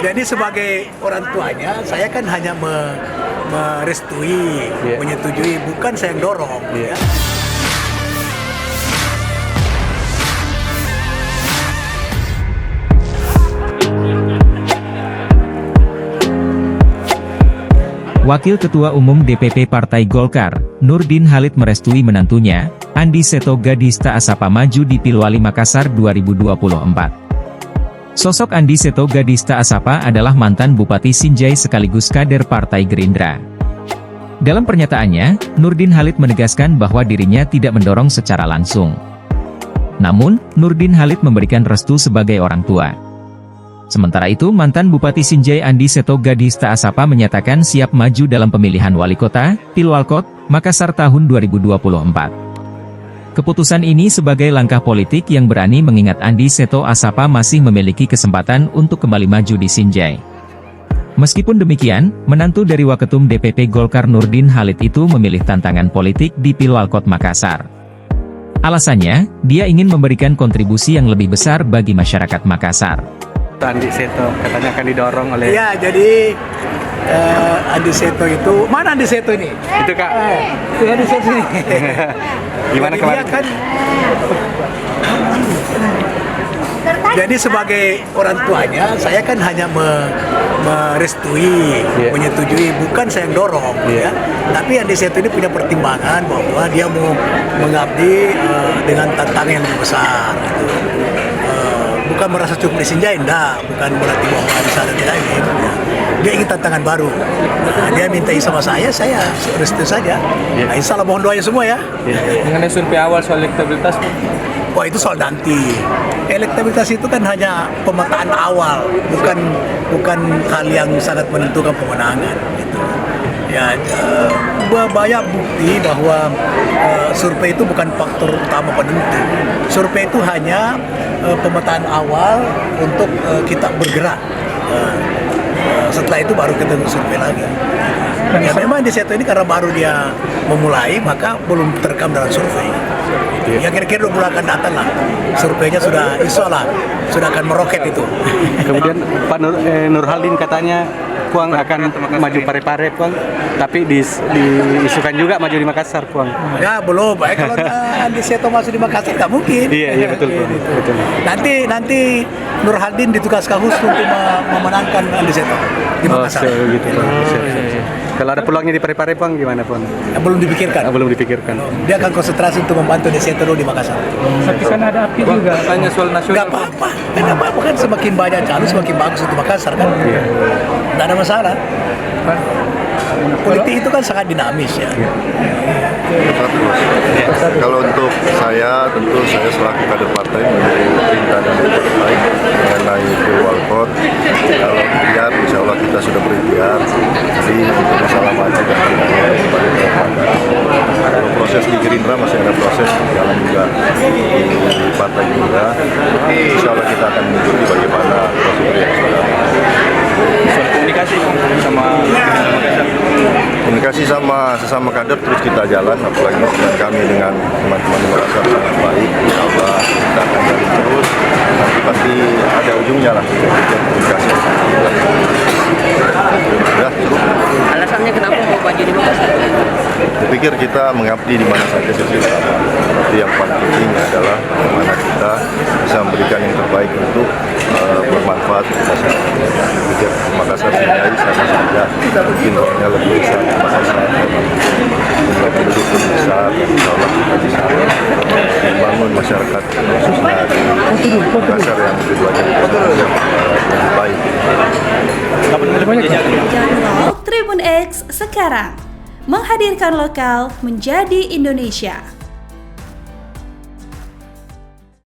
Jadi sebagai orang tuanya, saya kan hanya merestui, menyetujui, bukan saya yang dorong. Ya. Wakil Ketua Umum DPP Partai Golkar, Nurdin Halid merestui menantunya, Andi Seto Gadista Asapa maju di Pilwali Makassar 2024. Sosok Andi Seto Gadista Asapa adalah mantan Bupati Sinjai sekaligus kader Partai Gerindra. Dalam pernyataannya, Nurdin Halid menegaskan bahwa dirinya tidak mendorong secara langsung. Namun, Nurdin Halid memberikan restu sebagai orang tua. Sementara itu, mantan Bupati Sinjai Andi Seto Gadista Asapa menyatakan siap maju dalam pemilihan wali kota, Pilwalkot, Makassar tahun 2024. Keputusan ini sebagai langkah politik yang berani mengingat Andi Seto Asapa masih memiliki kesempatan untuk kembali maju di Sinjai. Meskipun demikian, menantu dari Waketum DPP Golkar Nurdin Halid itu memilih tantangan politik di Pilwalkot Makassar. Alasannya, dia ingin memberikan kontribusi yang lebih besar bagi masyarakat Makassar. Andi Seto katanya akan didorong oleh... Ya, jadi Andi Seto itu, mana Andi Seto ini? Itu Kak. Itu Andi Seto ini. Gimana kemarin? Jadi sebagai orang tuanya, saya kan hanya merestui, menyetujui, bukan saya yang dorong. Ya. Tapi Andi Seto ini punya pertimbangan bahwa dia mau mengabdi dengan tantangan yang lebih besar. Gitu. Bukan merasa cukup di Sinjai, bukan berarti bahwa bisa dan tidak ingin. Ya. Dia ingin tantangan baru. Nah, dia minta sama saya restu saja. Nah, insya Allah mohon doanya semua ya. Mengenai survei awal soal elektabilitas, wah itu soal nanti. Elektabilitas itu kan hanya pemetaan awal, bukan hal yang sangat menentukan pemenangan. Gitu. Ya, banyak bukti bahwa survei itu bukan faktor utama penentu. Survei itu hanya pemetaan awal untuk kita bergerak. Setelah itu baru kita survei lagi. Ya memang di Seto ini karena baru dia memulai, maka belum terekam dalam survei. Ya kira-kira 2 bulan akan datang lah, surveinya sudah insya Allah sudah akan meroket itu. Kemudian Pak Nurhaldin katanya Puang akan maju Parepare Puang, tapi diisukan juga maju di Makassar Puang. Ya belum, kalau Andi Seto masuk di Makassar nggak mungkin. Iya betul Puang. Betul. Nanti Nurhaldin ditugaskan khusus untuk memenangkan Andi Seto di Makassar. Gitu. Kalau ada peluangnya di Parepare Puang gimana Puang? Ya, belum dipikirkan. Belum dipikirkan. Dia akan konsentrasi untuk membantu Andi Seto di Makassar. Tapi kan ada api juga. Tanya soal nasional. Nggak apa-apa. Nggak apa-apa kan semakin banyak calon semakin bagus untuk Makassar kan. Iya. Nggak ada masalah. Politik itu kan sangat dinamis ya. Kalau untuk saya, tentu saya selaku kader partai menunggu perintah dan partai mengenai Pilwalkot. Kalau ikhtiar, insya Allah kita sudah berikhtiar. Jadi untuk masalah maju dan tidak. Kalau proses di Gerindra masih ada proses jalan juga di partai Gerindra. Insya Allah kita akan mengikuti bagaimana prosedur yang sudah. Soal komunikasi sama sesama kader terus kita jalan, apalagi dengan kami dengan teman-teman di Makassar sangat baik. Insya Allah kita akan jalan terus, nanti pasti ada ujungnya lah komunikasi. Ya, cukup. Alasannya kenapa mau maju di Makassar? Saya pikir kita mengabdi di mana saja sesuatu. Tapi yang paling penting adalah bagaimana kita bisa memberikan yang terbaik untuk bermanfaat untuk masyarakat. Saya pikir Makassar Sinjai sama saja, mungkin rohnya lebih besar di Makassar, jumlah penduduk lebih besar, dan insya Allah kita bisa membangun masyarakat khususnya di Makassar yang keduanya lebih baik. Channel Tribun X sekarang menghadirkan lokal menjadi Indonesia.